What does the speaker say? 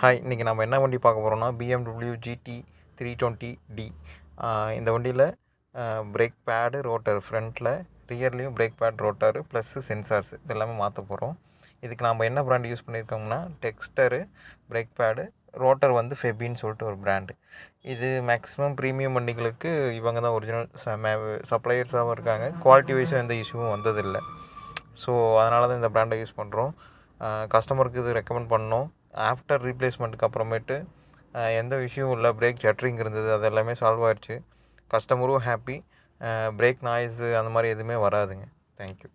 Hi, இன்றைக்கி நம்ம என்ன வண்டி பார்க்க போகிறோம்னா BMW GT 320D. இந்த வண்டியில் பிரேக் பேடு, ரோட்டர் ஃப்ரண்ட்டில், ரியர்லேயும் brake pad, rotor plus sensors இது எல்லாமே மாற்ற போகிறோம். இதுக்கு நம்ம என்ன பிராண்ட் யூஸ் பண்ணியிருக்கோம்னா டெக்ஸ்டரு, பிரேக் பேடு, ரோட்டர் வந்து ஃபெபின்னு சொல்லிட்டு ஒரு பிராண்டு. இது மேக்ஸிமம் ப்ரீமியம் வண்டிகளுக்கு இவங்க தான் ஒரிஜினல் சப்ளையர்ஸாகவும் இருக்காங்க. குவாலிட்டி வைஸும் எந்த இஷ்யூவும் வந்ததில்லை. ஸோ அதனால தான் இந்த பிராண்டை யூஸ் பண்ணுறோம். கஸ்டமருக்கு இது ரெக்கமெண்ட் பண்ணோம். ஆஃப்டர் ரீப்ளேஸ்மெண்ட்டுக்கு அப்புறமேட்டு எந்த விஷயம் இல்லை, பிரேக் ஜட்ரிங் இருந்தது, அது எல்லாமே சால்வ் ஆகிடுச்சு. கஸ்டமரும் ஹாப்பி. பிரேக் நாய்ஸு அந்த மாதிரி எதுவுமே வராதுங்க. தேங்க்யூ.